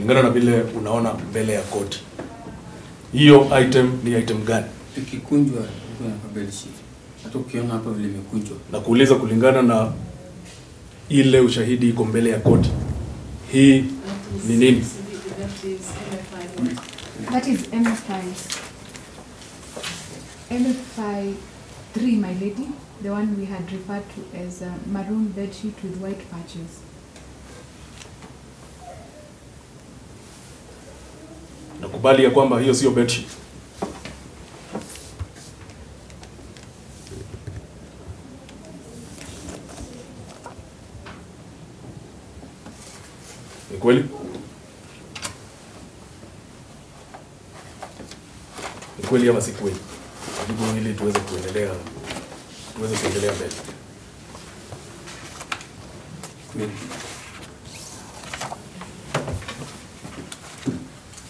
kulingana na vile unaona mbele ya koti. Hiyo item ni item gani? Tukikunjwa iko na bed sheet. Hata ukiona hapa vile imekunjwa. Na kuuliza kulingana na ile ushahidi iko mbele ya koti. Hii ni nini? That is MFI. MFI 3, my lady. The one we had referred to as a maroon bed sheet with white patches. Nakubali ya kwamba hiyo sio bed sheet. Ni kweli? Ni kweli ama si kweli? Jibu ili tuweze kuendelea mbele. Kweli.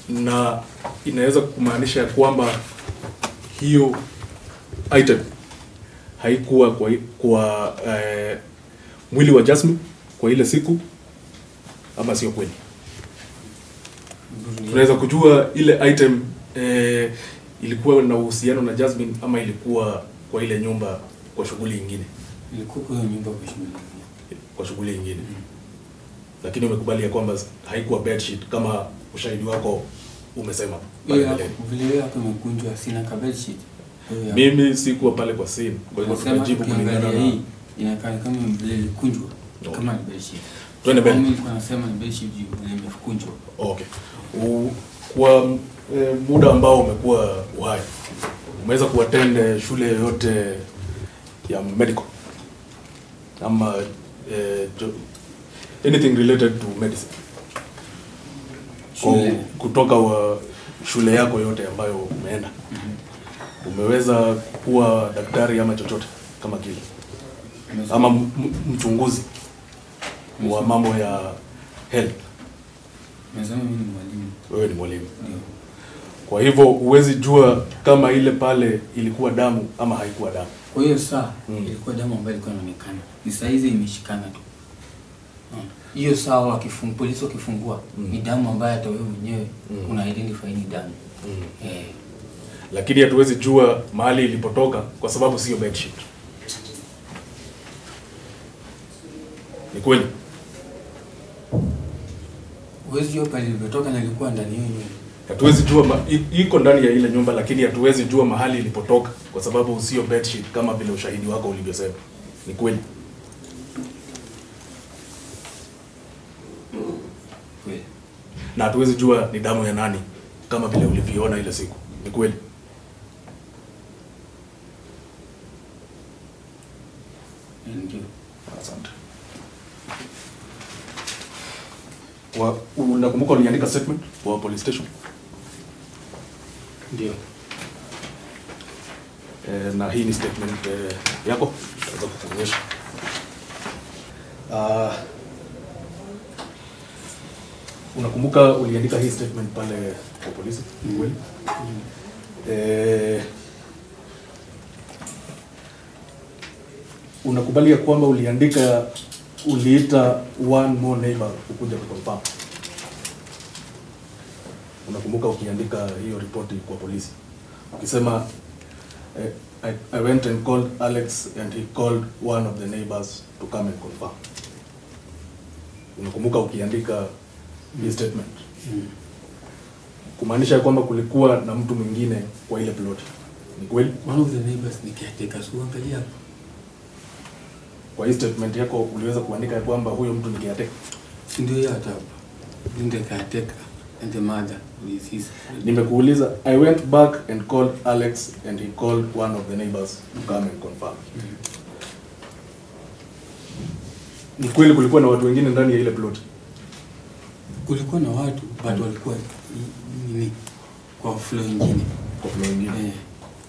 Na inaweza kumaanisha kwamba hiyo item haikuwa kwa mwili wa Jasmine kwa ile siku, ama sio kweli? Tunaweza kujua ile item ilikuwa na uhusiano na Jasmine ama ilikuwa kwa ile nyumba kwa shughuli nyingine? Ilikuwa kwa nyumba kwa shughuli nyingine. Lakini umekubali ya kwamba haikuwa bed sheet kama ushahidi wako umesema. Vile hapo imekunjwa sina ka bed sheet. Mimi sikuwa pale kwa scene, kwa hivyo tunajibu kulingana na hii inakaa kama vile ilikunjwa kama bed sheet. Twende mbele. Mimi nasema ni bed sheet vile imekunjwa. Okay. Kwa muda ambao umekuwa uhai, umeweza kuattend shule yote ya medical ama anything related to medicine? Kutoka shule yako yote ambayo umeenda, umeweza kuwa daktari ama chochote kama kile, ama mchunguzi wa mambo ya health? Mimi ni mwalimu. Wewe ni mwalimu. Ndio. Kwa hivyo huwezi jua kama ile pale ilikuwa damu ama haikuwa damu. Kwa hiyo saa ilikuwa damu ambayo ilikuwa inaonekana. Ni saa hizi imeshikana tu. Hiyo saa polisi wakifungua ni damu ambayo hata wewe mwenyewe una identify ni damu. Lakini hatuwezi jua mahali ilipotoka kwa sababu sio bed sheet. Ni kweli? Huwezi jua pale ilipotoka na ilikuwa ndani ya nyumba. Hatuwezi jua iko ndani ya ile nyumba, lakini hatuwezi jua mahali ilipotoka kwa sababu sio bed sheet kama vile ushahidi wako ulivyosema. Ni kweli? Kweli. Na hatuwezi jua ni damu ya nani kama vile ulivyoona ile siku. Ni kweli? Ndio. Asante. Unakumbuka uliandika statement kwa police station? Ndio. Na hii ni statement yako, naweza kukuonyesha. Unakumbuka uliandika hii statement pale kwa polisi? Ni kweli? Unakubali kwamba uliita one more neighbor ukuja kuconfirm? Unakumbuka ukiandika hiyo ripoti kwa polisi ukisema I went and called Alex and he called one of the neighbors to come and confirm? Unakumbuka ukiandika hii statement? Kumaanisha kwamba kulikuwa na mtu mwingine kwa ile plot. Ni kweli? One of the neighbors ni caretaker, so angalia hapo. Kwa hii statement yako uliweza kuandika kwamba huyo mtu ni caretaker? Si ndio hata hapo. Ndio caretaker and the mother is his. Nimekuuliza I went back and called Alex and he called one of the neighbors to come and confirm. Ni kweli kulikuwa na watu wengine ndani ya ile plot? Kulikuwa na watu, but walikuwa nini kwa floor nyingine. Kwa floor nyingine.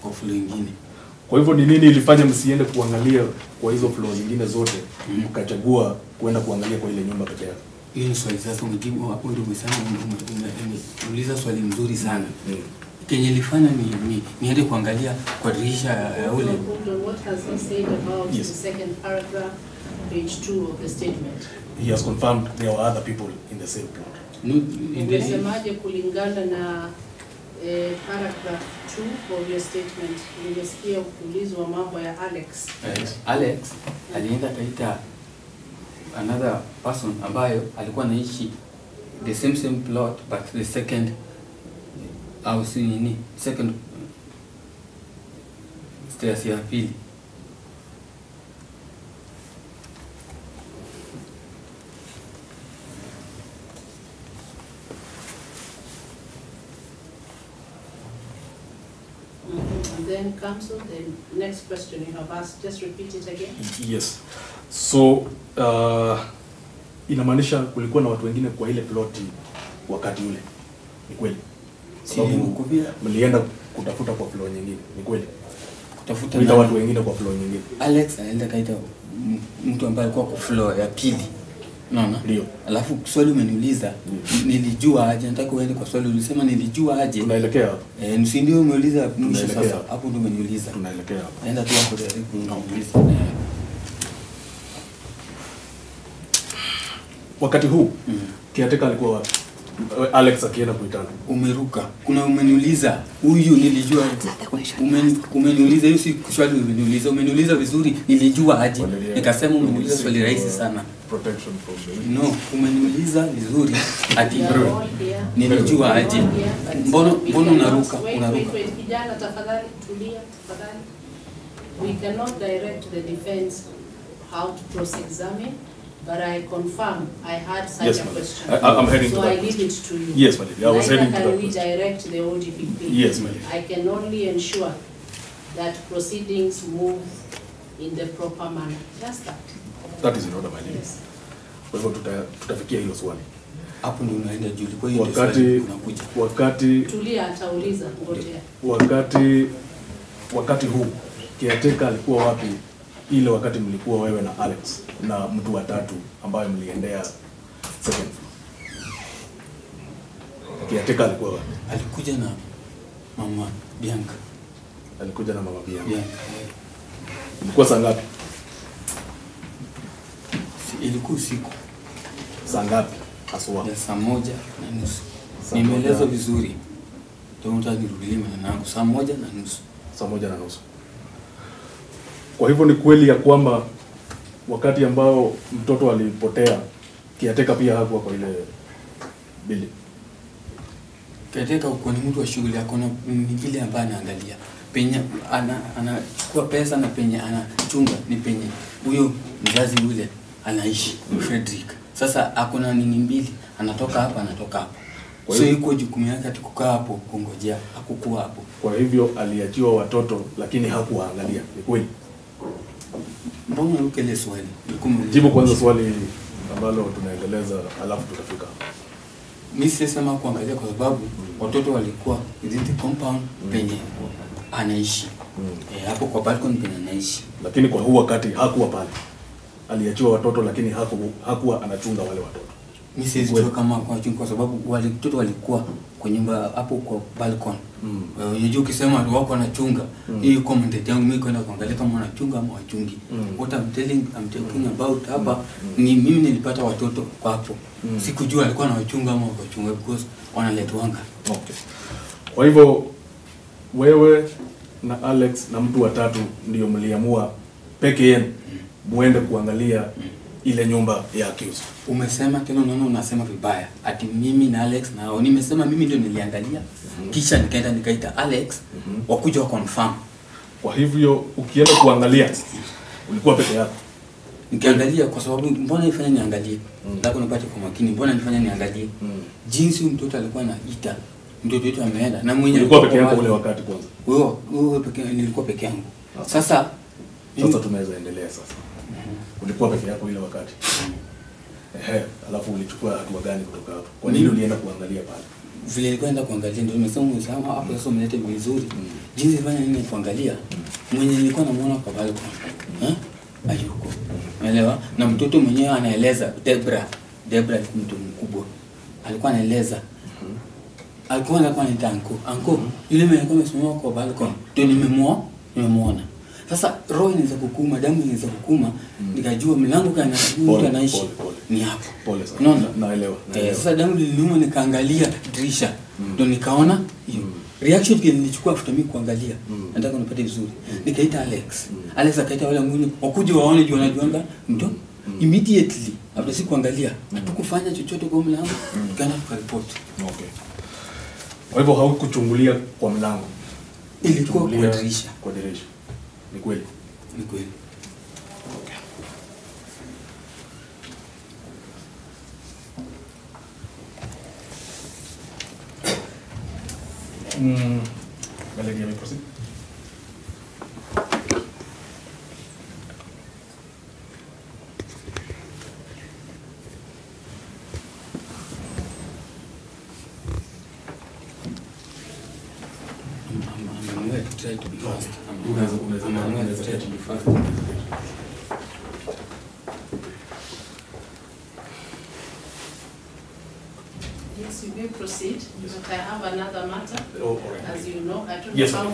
Kwa floor nyingine. Kwa hivyo ni nini ilifanya msiende kuangalia kwa hizo floor nyingine zote, mkachagua kwenda kuangalia kwa ile nyumba pekee yake? Hiyo ni swali sasa ungejibu hapo, ndio sana unauliza swali mzuri sana. Kenye ilifanya ni hadi kuangalia kwa dirisha ya ule. What has he said about the second paragraph, page 2 of the statement? He has confirmed there were other people in the same plot. Ungesemaje kulingana na paragraph 2 of your statement? Ningesikia ukiulizwa mambo ya Alex. Alex alienda kaita another person ambayo alikuwa anaishi the same plot but the second second stairs ya pili. And then counsel, the next question you have asked, just repeat it again. Yes. So inamaanisha kulikuwa na watu wengine kwa ile ploti wakati ule. Ni kweli? Sababu mlienda kutafuta kwa floor nyingine. Ni kweli? Kutafuta watu wengine kwa floor nyingine. Alex alienda kaita mtu ambaye alikuwa kwa floor ya pili. Unaona? Ndio. Alafu swali umeniuliza, nilijua aje? Nataka uende kwa swali ulisema nilijua aje? Tunaelekea hapo. Si ndio umeuliza mwisho sasa. Hapo ndio umeniuliza. Tunaelekea hapo. Naenda tu hapo direct kuuliza. Wakati huu kiateka alikuwa wapi? Alex akienda kuitana. Umeruka. Kuna umeniuliza huyu nilijua. Umeniuliza hiyo si swali umeniuliza. Umeniuliza vizuri nilijua aje? Nikasema umeniuliza swali rahisi sana. Protection from the... No, umeniuliza vizuri ati nilijua aje? Mbona unaruka? Wait, kijana tafadhali tulia tafadhali. We cannot direct the defense how to cross-examine, but I confirm I had such a question. I'm heading so to that. I leave it to you. Yes, Malik. I was heading to that can we question. direct the ODPP? Yes, Malik. I can only ensure that proceedings move in the proper manner. Just that. That is in order, Malik. Yes. Kwa hivyo tutafikia hilo swali. Hapo ndio unaenda juu. Kwa hiyo wakati tulia atauliza ngojea. Wakati huu kiateka alikuwa wapi ile wakati mlikuwa wewe na Alex na mtu wa tatu ambaye mliendea second floor? Kiateka alikuwa wapi? Alikuja na mama Bianca. Alikuja na mama Bianca. Yeah. Ilikuwa saa ngapi? Ilikuwa usiku. Saa ngapi? Haswa. Ya 1:30. Nimeeleza vizuri. Ndio nitarudilia maneno yangu 1:30. 1:30. Kwa hivyo ni kweli ya kwamba wakati ambao mtoto alipotea kiateka pia hakuwa kwa ile bili. Kiateka uko ni mtu wa shughuli yako na ni vile ambaye anaangalia. Penye anachukua pesa na penye anachunga ni penye huyo mzazi yule anaishi Frederick. Sasa akona nini mbili, anatoka hapa anatoka hapo. So yuko jukumu yake atukukaa hapo kungojea, hakukuwa hapo. Kwa hivyo aliachiwa watoto lakini hakuwaangalia. Ni kweli? Mbona ukele swali? Jibu kwanza swali ambalo tunaendeleza alafu tutafika. Mimi sisema kuangalia kwa sababu watoto walikuwa within the compound penye anaishi. Hapo kwa balcony penye anaishi. Lakini kwa huu wakati hakuwa pale. Aliachiwa watoto lakini hakuwa anachunga wale watoto. Mimi sijui kama kwa chunga kwa sababu wale watoto walikuwa kwa nyumba hapo kwa balcony. Unajua ukisema wako anachunga, hiyo comment yangu mimi kwenda kuangalia kama wanachunga ama wachungi. What I'm talking about hapa ni mimi nilipata watoto kwa hapo. Sikujua alikuwa anawachunga ama wakachunga because wanaletwanga. Okay. Kwa hivyo wewe na Alex na mtu wa tatu ndio mliamua peke yenu muende kuangalia ile nyumba ya accused. Umesema tena unaona unasema vibaya. Ati mimi na Alex na nimesema mimi ndio niliangalia. Kisha nikaita Alex wakuja wa confirm. Kwa hivyo ukienda kuangalia ulikuwa peke yako. Nikiangalia kwa sababu mbona nifanya niangalie? Nataka nipate kwa makini mbona nifanya niangalie? Jinsi mtoto alikuwa anaita mtoto wetu ameenda na mwenye ulikuwa peke yako ule wakati kwanza. Wewe peke nilikuwa peke yangu. Sasa tunaweza endelea sasa. Ulikuwa peke yako ile wakati. Alafu ulichukua hatua gani kutoka hapo? Kwa nini ulienda kuangalia pale? Vile nilikwenda kuangalia ndio nimesema hapo sasa umeleta vizuri. Jinsi nilifanya nini kuangalia? Mwenye nilikuwa namuona kwa balcony. Ayuko. Unaelewa? Na mtoto mwenyewe anaeleza Debra mtu mkubwa. Alikuwa anaeleza. Alikuwa anaita anko. Yule mwenye alikuwa amesimama kwa balcony. Ndio nimemuona. Sasa roho inaweza kukuma, damu inaweza kukuma, nikajua mlango kana mtu anaishi. ni hapo. Pole sana. Unaona? Naelewa. Sasa damu liliniuma nikaangalia dirisha. Ndio nikaona hiyo. Reaction ile nilichukua after mimi kuangalia. Nataka nipate vizuri. Nikaita Alex. Alex akaita wale nguni wakuje waone juu wanajuanga ndio. Immediately after si kuangalia hatukufanya chochote kwa mlango tukaenda tukaripoti. Okay. Kwa hivyo haukuchungulia kwa mlango. Ilikuwa kwa dirisha. Kwa dirisha. Ni kweli. Ni kweli. Okay. Let me proceed. I'm going to try to be fast. I'm Unaweza going to try to be fast. Yes, you may proceed, but I have another matter. Oh, all right. As you know, I don't Yes, know ma'am.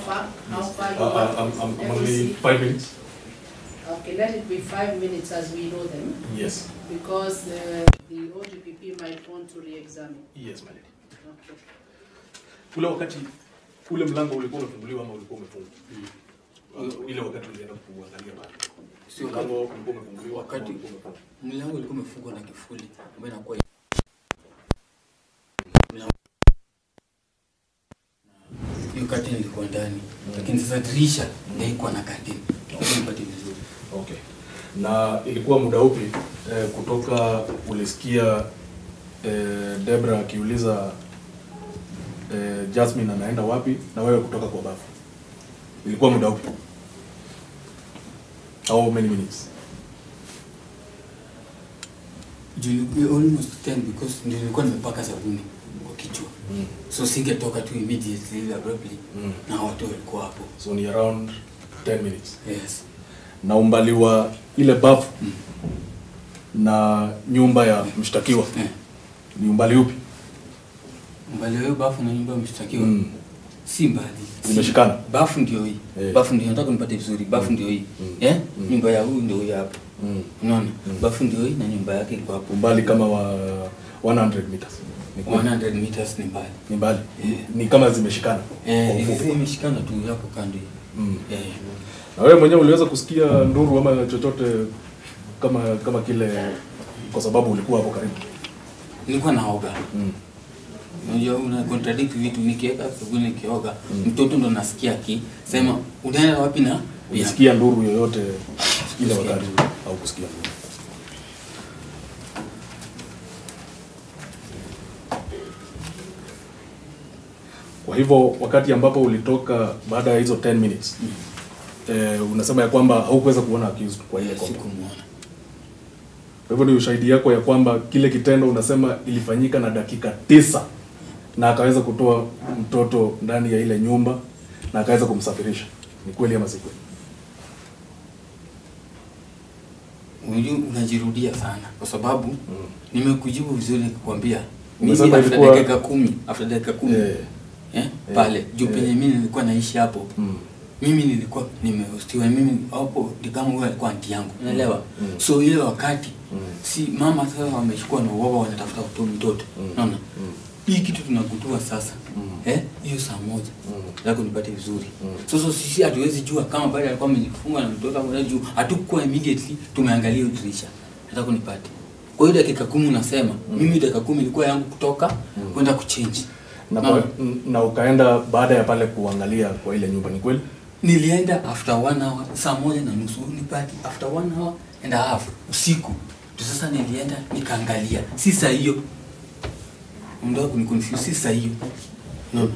how far you want. I'm only 5 minutes. Okay, let it be 5 minutes as we know them, Yes. because the OGPP might want to re-examine. Yes, my lady. Okay. Ule wakati ule mlango ulikuwa umefunguliwa ama ulikuwa umefungwa? Ile wakati ulienda kuangalia pale. Sio Mlango ulikuwa umefunguliwa wakati mlango ulikuwa umefungwa na kifuli ambayo inakuwa hiyo curtain ilikuwa ndani, lakini sasa dirisha haikuwa na curtain. Unapata vizuri. Okay. Na ilikuwa muda upi kutoka ulisikia Debra akiuliza Jasmine anaenda wapi na wewe kutoka kwa bafu? Ilikuwa muda upi? How many minutes? Almost 10 because nilikuwa nimepaka sabuni kwa kichwa. So singetoka tu immediately abruptly. Na watu walikuwa hapo. So ni around 10 minutes. Yes. Na umbali wa ile bafu na nyumba ya mshtakiwa ni umbali upi? Umbali wa bafu na nyumba ya mshtakiwa si mbali. Zimeshikana. Bafu ndio hii. Bafu ndio nataka nipate vizuri. Bafu ndio hii. Nyumba ya huyu ndio hii hapo. Unaona? Bafu ndio hii na nyumba yake iko hapo. Umbali kama wa 100 meters. 100 meters ni mbali. Ni mbali. Ni kama zimeshikana. Zimeshikana tu hapo kando hii. Na wewe mwenyewe uliweza kusikia nduru ama chochote kama kile kwa sababu ulikuwa hapo karibu? Nilikuwa naoga. Unajua una contradict vitu nikiweka sabuni nikioga. Mtoto ndo nasikia sema unaenda wapi na unasikia nduru yoyote ile wakati au kusikia nduru? Kwa hivyo wakati ambapo ulitoka baada ya hizo 10 minutes unasema ya kwamba haukuweza kuona accused kwa ile kombo. Sikumuona. Kwa hivyo ni ushahidi yako ya kwamba kile kitendo unasema ilifanyika na dakika 9 na akaweza kutoa mtoto ndani ya ile nyumba na akaweza kumsafirisha. Ni kweli ama si kweli? Unajua unajirudia sana kwa sababu nimekujibu vizuri nikikwambia mimi Umesema after ilikuwa dakika 10 pale juu penye mimi nilikuwa naishi hapo. Mimi nilikuwa nimehostiwa mimi hapo ni kama huyo alikuwa anti yangu. Unaelewa? So ile wakati si mama sasa wamechukua na uoga wanatafuta kutoa mtoto. Unaona? Hii kitu tunagundua sasa. Hiyo saa moja. Nataka nipate vizuri. Sasa sisi hatuwezi jua kama bado alikuwa amejifunga na mtoto hapo juu. Hatukuwa immediately tumeangalia dirisha. Nataka nipate. Kwa hiyo dakika 10 unasema mimi dakika 10 ilikuwa yangu kutoka kwenda kuchange. Na ukaenda baada ya pale kuangalia kwa ile nyumba, ni kweli? Nilienda after 1 hour, saa 1:30 nipati after 1 hour and a half usiku. Sasa nilienda nikaangalia. Si saa hiyo. Ndio kuniconfuse si saa hiyo. No.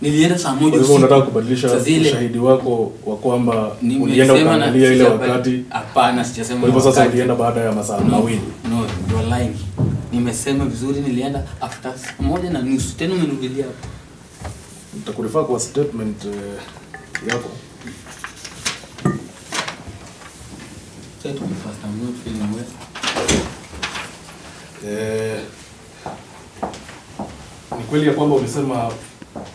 Nilienda saa 1 usiku. Kwa hivyo unataka kubadilisha ushahidi wako wa kwamba ulienda kuangalia ile wakati? Hapana, sijasema. Kwa hivyo sasa ulienda baada ya masaa mawili. No, you're lying. Nimesema vizuri nilienda after 1:30. Tena umenirudia hapo. Nitakurifaa kwa statement yako. Try to be fast. I'm not feeling well. Ni kweli ya kwamba ulisema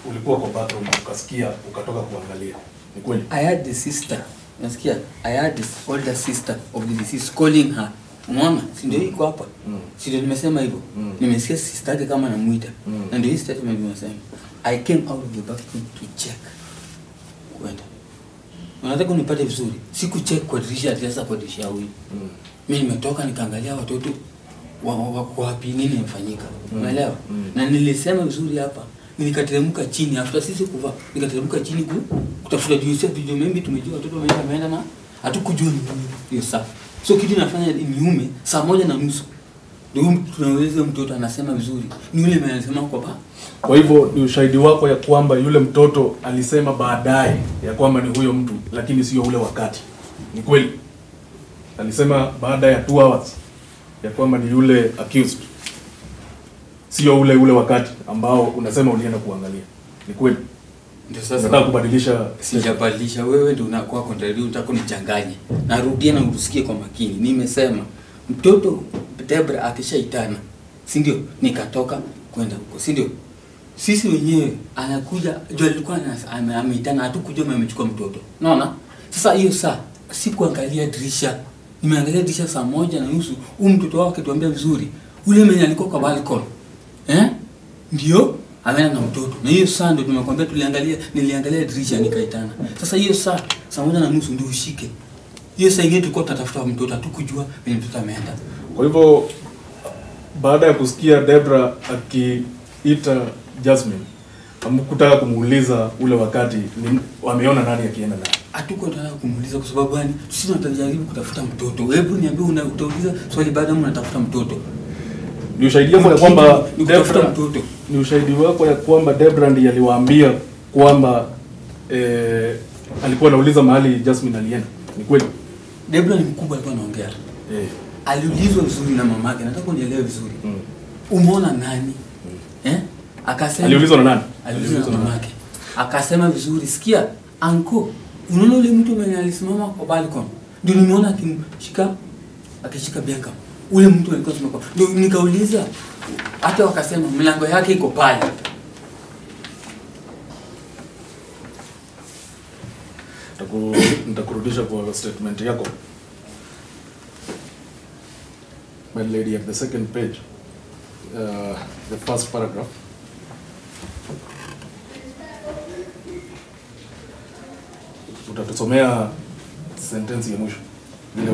ulikuwa kwa bathroom ukasikia ukatoka kuangalia. Ni kweli? I had the sister. Nasikia? I had this older sister of the deceased calling her Unaona? Si ndio iko hapa. Si ndio nimesema hivyo. Nimesikia sister yake kama anamuita. Na ndio hii statement nimesema. I came out of the bathroom to check. Kwenda. Unataka unipate vizuri. Siku check kwa dirisha, sasa kwa dirisha huyu. Mimi nimetoka nikaangalia watoto wako wapi, nini imefanyika. Unaelewa? Na nilisema vizuri hapa. Nikateremka chini after sisi kuvaa. Nikateremka chini kutafuta juisi video, mimi tumejua watoto wameenda na hatukujua ni hiyo saa. So kitu nafanya niume saa 1:30. Ndio tunaweza mtoto anasema vizuri. Ni yule mwenye anasema kwa hivyo ni ushahidi wako ya kwamba yule mtoto alisema baadaye ya kwamba ni huyo mtu, lakini sio ule wakati. Ni kweli? Alisema baada ya 2 hours ya kwamba ni yule accused. Sio ule wakati ambao unasema ulienda kuangalia. Ni kweli? Ndio sasa nataka kubadilisha. Sijabadilisha, wewe ndio unakuwa contrary, unataka kunichanganye. Narudia na usikie kwa makini. Nimesema mtoto Debra akishaitana, si ndio? Nikatoka kwenda huko, si ndio? Sisi wenyewe anakuja, jua alikuwa ameitana, hatukujua amechukua mtoto. Unaona? Sasa hiyo saa sikuangalia dirisha. Nimeangalia dirisha saa 1:30. Mtoto wake tuambia vizuri. Ule mwenye alikuwa kwa balcony. Ndio ameenda na mtoto. Na hiyo saa ndio tumekwambia niliangalia dirisha nikaitana. Sasa hiyo saa 1:30 ndio ushike. Hiyo saa ingine tulikuwa tunatafuta mtoto, hatukujua mwenye mtoto ameenda. Kwa hivyo baada ya kusikia Debra akiita Jasmine, hamkutaka kumuuliza ule wakati wameona nani akienda naye? Hatuko tunataka kumuuliza kwa sababu gani? Sisi tunajaribu kutafuta mtoto. Hebu niambie utauliza swali baada mnatafuta mtoto. Ni ushahidi wako ya kwamba Debra mtoto. Ni ushahidi wako ya kwamba Debra ndiye aliwaambia kwamba alikuwa anauliza mahali Jasmine alienda. Ni kweli? Debra ni mkubwa, alikuwa anaongea. Aliulizwa vizuri na mamake. Nataka unielewe vizuri. Umeona nani? Akasema aliulizwa na nani? Aliulizwa na mamake. Akasema vizuri, sikia anko, unaona ule mtu mwenye alisimama kwa balcony? Ndio nimeona akishika Bianca. Ule mtu alikuwa simama. Ndio nikauliza, hata wakasema mlango yake iko pale. Nitakurudisha kwa statement yako. My lady, at the second page, the first paragraph. Utatusomea sentence ya mwisho vile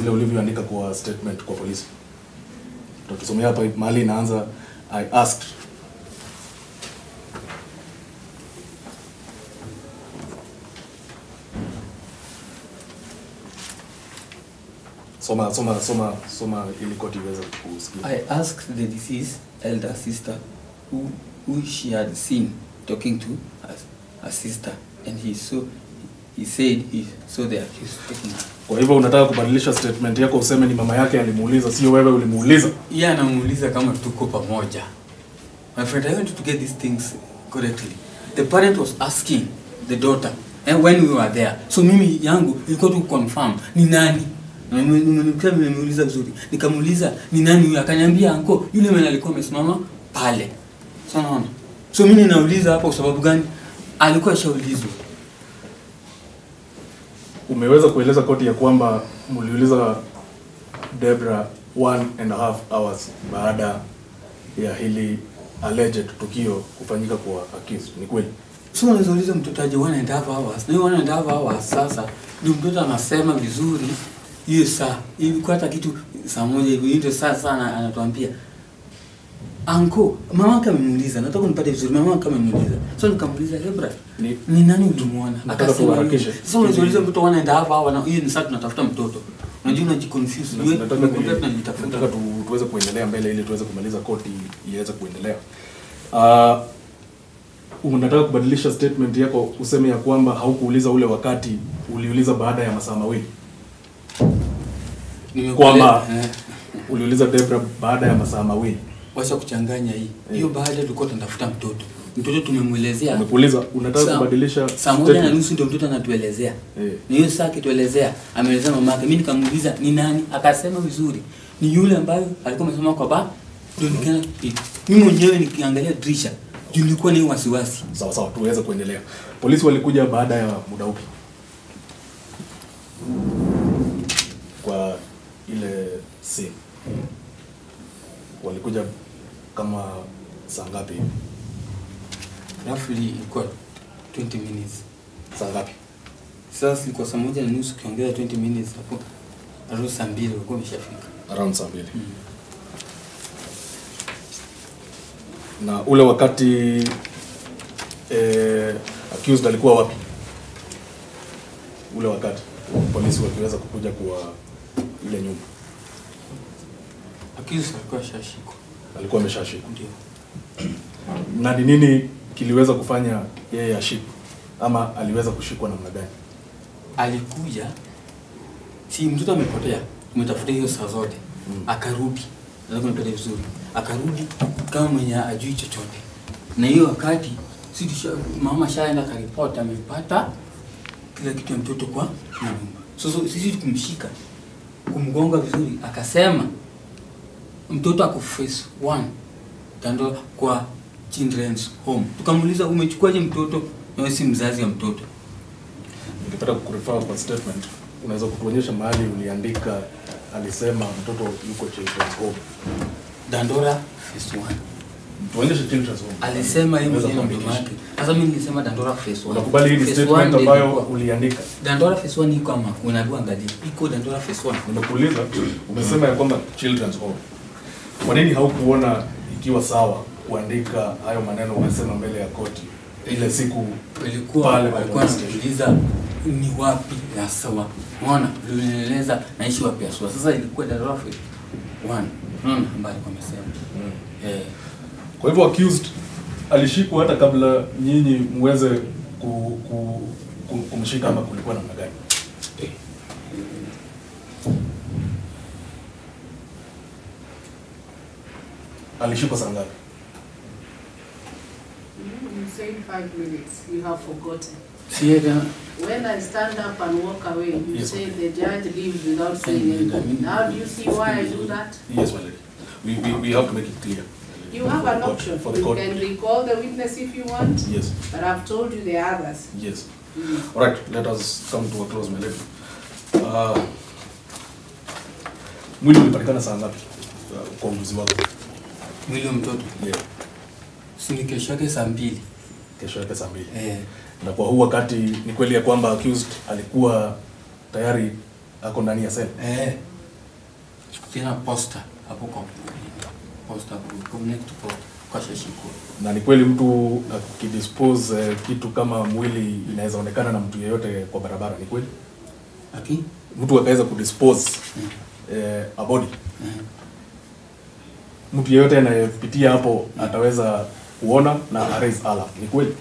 ulivyoandika kwa statement kwa polisi. Utatusomea hapa mahali inaanza I asked. Soma ili koti iweze kusikia. I asked the deceased elder sister who she had seen talking to her sister, and he said he saw the accused taking her. Kwa hivyo unataka kubadilisha statement yako useme ni mama yake alimuuliza, sio wewe ulimuuliza? Yeye anamuuliza kama tuko pamoja. My friend, I want to get these things correctly. The parent was asking the daughter, and when we were there. So mimi yangu ilikuwa tu confirm ni nani. Nimeuliza vizuri. Nikamuuliza ni nani huyo, akaniambia anko yule mwenye alikuwa amesimama pale. Unaona? So mimi ninauliza hapa kwa sababu gani? Alikuwa ashaulizwa. Umeweza kueleza koti ya kwamba mliuliza Debra 1.5 hours baada ya hili alleged tukio kufanyika kwa accused. Ni kweli? So unauliza mtoto aje 1.5 hours. Na 1.5 hours sasa ndio mtoto anasema vizuri hiyo saa. Ilikuwa hata kitu saa 1 hivi ndio sasa anatuambia. Anko, mama kama ameniuliza, nataka nipate vizuri, mama kama ameniuliza. So nikamuuliza Debra, ni nani ulimuona? Akasema harakisha. So unauliza mtoto 1.5 hours na hiyo ni saa tunatafuta mtoto. Unajua unajiconfuse. Nataka tuweze kuendelea mbele ili tuweze kumaliza koti iweze kuendelea. Unataka kubadilisha statement yako useme ya kwamba haukuuliza ule wakati, uliuliza baada ya masaa mawili. Kwamba uliuliza Debra baada ya masaa mawili. Wacha kuchanganya hii. Hiyo baada tulikuwa tunatafuta mtoto. Mtoto tumemuelezea. Umekuuliza unataka kubadilisha saa 1:30 ndio mtoto anatuelezea. Ni hiyo saa kituelezea, ameelezea mamake. Mimi nikamuuliza ni nani? Akasema vizuri. Ni yule ambaye alikuwa amesema kwa baba. Ndio nikaenda. Mimi mwenyewe nikiangalia dirisha, nilikuwa ni wasiwasi. Sawa, tuweze kuendelea. Polisi walikuja baada ya muda upi? scene. Walikuja kama saa ngapi? Roughly ilikuwa 20 minutes. Saa ngapi? Sasa ilikuwa saa 1:30 ukiongeza 20 minutes hapo. Around saa 2 walikuwa wameshafika. Around saa 2. Na ule wakati accused alikuwa wapi? Ule wakati polisi wakiweza kukuja kwa ile nyumba. Accused alikuwa ashashikwa. Alikuwa ameshashikwa. Ndio. Na ni nini kiliweza kufanya yeye ashikwe? Ama aliweza kushikwa namna gani? Alikuja, si mtoto amepotea, umetafuta hiyo saa zote. Akarudi. Lazima nipate vizuri. Akarudi kama mwenye ajui chochote. Na hiyo wakati mama shaenda karipoti amepata kila kitu ya mtoto kwa nyumba. Sasa sisi kumshika, kumgonga vizuri, akasema mtoto ako phase 1 Dandora kwa children's home. Tukamuuliza umechukuaje mtoto na wewe si mzazi wa mtoto? Ningependa kukurefer kwa statement. Unaweza kutuonyesha mahali uliandika alisema mtoto yuko children's home. Dandora phase 1. Tuonyeshe children's home. Alisema yeye mwenyewe na mdomo wake. Sasa mimi nilisema Dandora phase 1. Unakubali hii statement ambayo uliandika? Dandora phase 1 iko kama unajua angalia. Iko Dandora phase 1. Nimekuuliza, umesema ya kwamba children's home. Kwa nini haukuona ikiwa sawa kuandika hayo maneno umesema mbele ya koti ile siku ilikuwa pale walikuwa wanajiuliza ni wapi ya sawa? Unaona? Tulieleza naishi wapi aswa. Sasa ilikuwa Dandora phase 1. Unaona ambaye amesema. Kwa hivyo accused alishikwa hata kabla nyinyi muweze kumshika ama kulikuwa namna gani? Alishikwa saa ngapi? You said 5 minutes. You have forgotten. Sierra. When I stand up and walk away, you Yes. say the judge leaves without saying anything. Now do you see why I do that? Yes, my lady. We have to make it clear. You have an option. For the You court. can recall the witness if you want. Yes. But I've told you the others. Yes. All right, let us come to a close, my lady. Mwili ulipatikana saa ngapi kwa ujuzi wako? Mwili wa mtoto. Yeah. Si ni kesho yake saa 2. Kesho yake saa 2. Na kwa huu wakati ni kweli ya kwamba accused alikuwa tayari ako ndani ya cell. Tena poster hapo kwa poster connect to kwa shashiko. Na ni kweli mtu akidispose kitu kama mwili inaweza onekana na mtu yeyote kwa barabara, ni kweli? Mtu akaweza kudispose a body. Mtu yeyote anayepitia hapo ataweza kuona na raise alarm, ni kweli?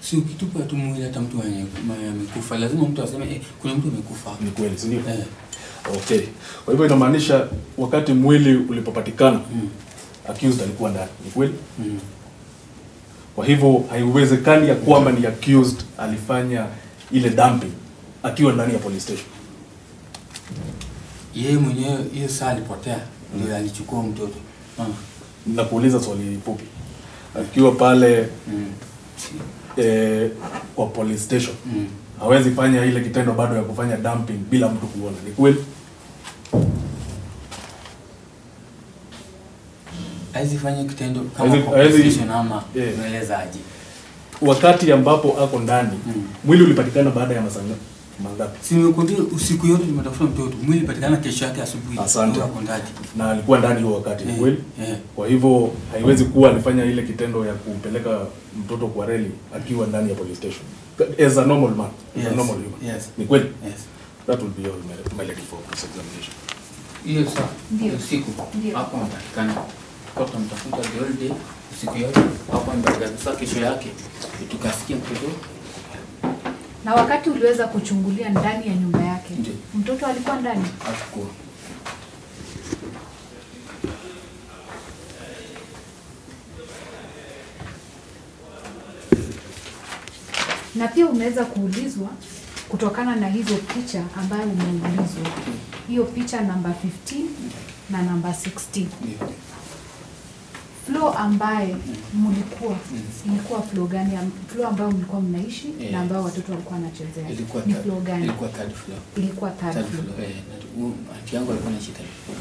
Si ukitupa tu mwili hata mtu amekufa lazima mtu aseme kuna mtu amekufa. Ni kweli, si ndio? Okay. Kwa hivyo inamaanisha wakati mwili ulipopatikana accused alikuwa ndani, ni kweli? Kwa hivyo haiwezekani ya kwamba ni accused alifanya ile dumping akiwa ndani ya police station. Yeye mwenyewe hiyo saa alipotea ndio alichukua mtoto. Nakuuliza swali fupi. Akiwa pale kwa police station hawezi fanya ile kitendo bado ya kufanya dumping bila mtu kuona, ni kweli? Haizi fanya kitendo kama compensation ama unaelezaje? Wakati ambapo ako ndani mwili ulipatikana baada ya masaa mangapi? Si nimekuambia usiku yote nimetafuta mtoto. Mwili ulipatikana kesho yake asubuhi. Asante. Ako ndani. Na alikuwa ndani huo wakati, ni kweli? Kwa hivyo haiwezi kuwa alifanya ile kitendo ya kumpeleka mtoto kwa reli akiwa ndani ya police station as a normal man, as a normal human. Ni kweli? That will be all, my lady, for cross examination. Hiyo saa usiku hapo anapatikana. Kwa mtafuta the whole day usiku yote hapo anapatikana. Sasa kesho yake tukasikia mtoto. Na wakati uliweza kuchungulia ndani ya nyumba yake, mtoto alikuwa ndani? Hakuwa. Na pia umeweza kuulizwa kutokana na hizo picha ambayo umeulizwa. Hiyo picha namba 15 na namba 16. floor ambaye mlikuwa ilikuwa floor gani? Floor ambayo mlikuwa mnaishi na ambayo watoto walikuwa wanachezea. Ni floor gani? Ilikuwa third floor. Ilikuwa third floor. Na anti yangu alikuwa anaishi third floor.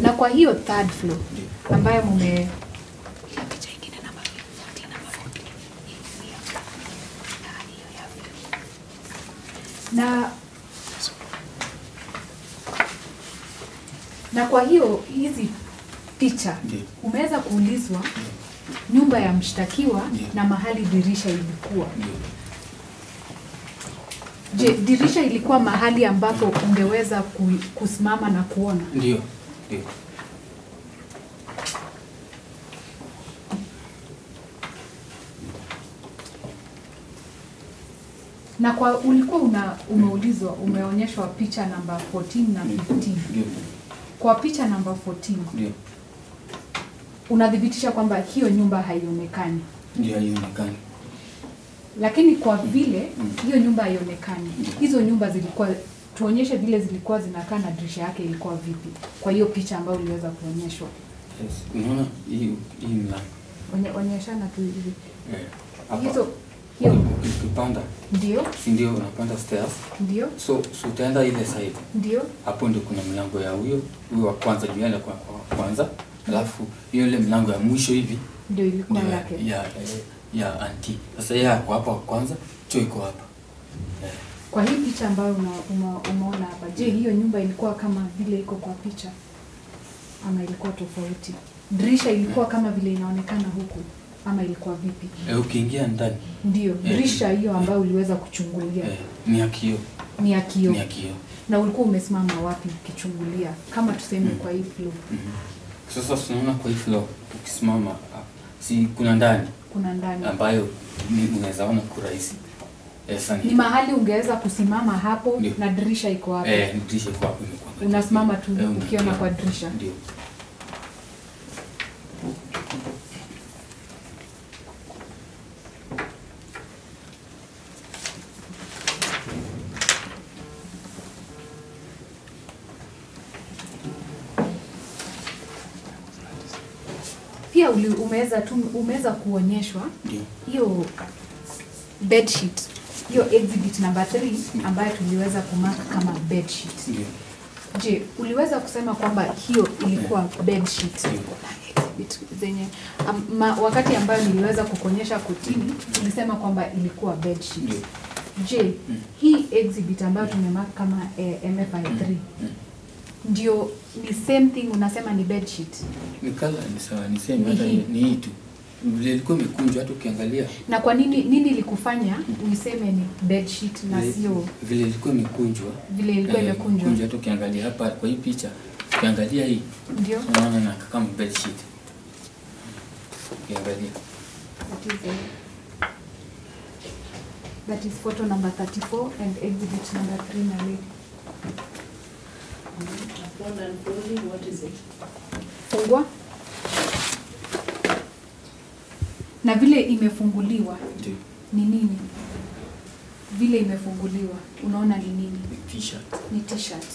Na kwa hiyo third floor ambayo na kwa hiyo hizi picha umeweza kuulizwa nyumba ya mshtakiwa na mahali dirisha ilikuwa. Je, dirisha ilikuwa mahali ambapo ungeweza kusimama na kuona? Ndio. Na kwa ulikuwa umeulizwa, umeonyeshwa picha namba 14 na 15. Ndio. Kwa picha namba 14. Ndio. Unadhibitisha kwamba hiyo nyumba haionekani. Ndio, haionekani. Lakini kwa vile hiyo nyumba haionekani, hizo nyumba zilikuwa, tuonyeshe vile zilikuwa zinakaa na dirisha yake ilikuwa vipi kwa hiyo picha ambayo uliweza kuonyeshwa. Yes. Unaona hii mlango. Onyeshana tu hivi. Hizo ukipanda. Ndio. Si ndio unapanda stairs? Ndio. So utaenda ile side. Ndio. Hapo ndio kuna mlango ya huyo wa kwanza, juu yale kwa kwanza. Alafu ile mlango ya mwisho hivi ndio ilikuwa yake. Ya anti. Sasa yeye hapo hapa kwanza, choo iko hapa. Kwa hii picha ambayo umeona hapa, je, hiyo nyumba ilikuwa kama vile iko kwa picha ama ilikuwa tofauti? Dirisha ilikuwa kama vile inaonekana huku ama ilikuwa vipi? Ukiingia ndani. Ndio, dirisha hiyo ambayo uliweza kuchungulia. Ni ya kioo. Ni ya kioo. Ni ya kioo. Na ulikuwa umesimama wapi ukichungulia? Kama tuseme kwa hii floor. Sasa tunaona kwa hii floor ukisimama si kuna ndani. Kuna ndani ambayo unaweza ona kwa rahisi. Ni mahali ungeweza kusimama hapo na dirisha iko hapo. Dirisha iko hapo. Unasimama tu ukiona kwa dirisha. Ndio. Pia umeweza kuonyeshwa hiyo bed sheet, hiyo exhibit number 3 ambayo tuliweza kumark kama bed sheet. Ndio. Je, uliweza kusema kwamba hiyo ilikuwa bed sheet? Zenye wakati ambayo niliweza kukuonyesha kotini tulisema kwamba ilikuwa bed sheet. Je, hii exhibit ambayo tumemark kama MFI 3 ndio ni same thing unasema ni bed sheet? Ni kala ni sawa, ni same, hata ni hii tu. Vile ilikuwa imekunjwa hata ukiangalia. Na kwa nini ilikufanya uiseme ni bed sheet na sio vile ilikuwa imekunjwa? Vile ilikuwa imekunjwa. Hata ukiangalia hapa kwa hii picha, ukiangalia hii. Ndio. Unaona na kama bed sheet. Ukiangalia. That is photo number 34 and exhibit number 3 na lady. What is it? Fungua. Na vile imefunguliwa. Ndio. Ni nini? Vile imefunguliwa, unaona ni nini? Ni t-shirt. Ni t-shirt.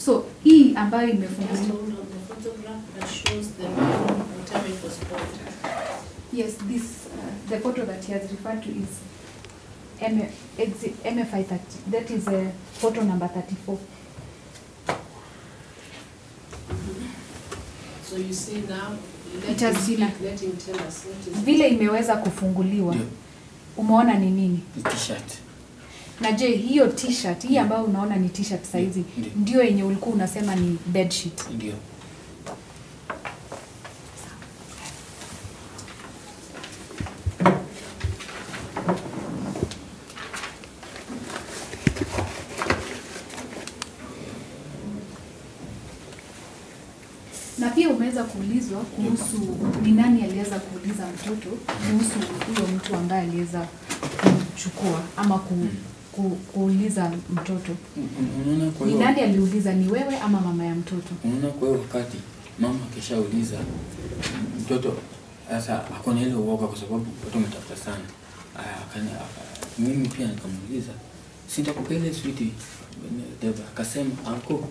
So, hii ambayo imefunguliwa. The photograph that shows the whatever it was called. Yes, this the photo that he has referred to is MFI 30. That is photo number 34. So you see now, It has been let him tell us what is vile imeweza kufunguliwa. Umeona ni nini? T-shirt. Na je, hiyo t-shirt hii ambayo unaona ni t-shirt saizi ndio yenye ulikuwa unasema ni bed sheet? Ndio. Na pia umeweza kuulizwa kuhusu ni nani aliweza kuuliza mtoto kuhusu huyo mtu ambaye aliweza kuchukua ama kuuliza mtoto. Unaona kwa hiyo. Ni nani aliuliza, ni wewe ama mama ya mtoto? Unaona kwa hiyo wakati mama akishauliza mtoto sasa akona ile uoga kwa sababu mtoto umetafuta sana. Mimi pia nikamuuliza, "Sitakupeleka sweetie." Deba akasema, "Anko,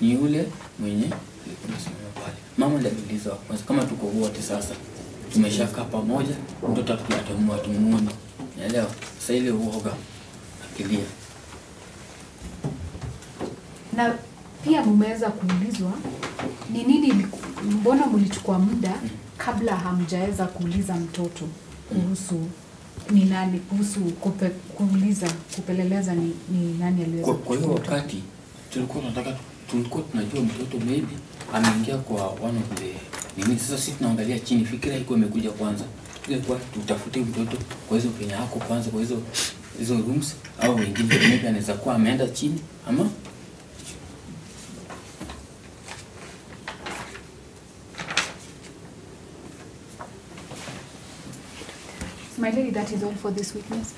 ni yule mwenye alikuwa anasimama pale. Mama ndiye aliuliza kwanza, kama tuko wote sasa tumeshakaa pamoja, mtoto atamua tumuone, unaelewa? Sasa ile uoga akilia. Na pia mmeweza kuulizwa ni nini, mbona mlichukua muda kabla hamjaweza kuuliza mtoto kuhusu ni nani, kuhusu kupeleleza ni nani aliweza. Kwa hiyo wakati tulikuwa tunajua mtoto maybe ameingia kwa one of the nini. Sasa sisi tunaangalia chini, fikira iko imekuja kwanza, ile kwa tutafute mtoto kwa hizo kwenye yako kwanza, kwa hizo rooms, au wengine maybe anaweza kuwa ameenda chini ama My lady, that is all for this witness.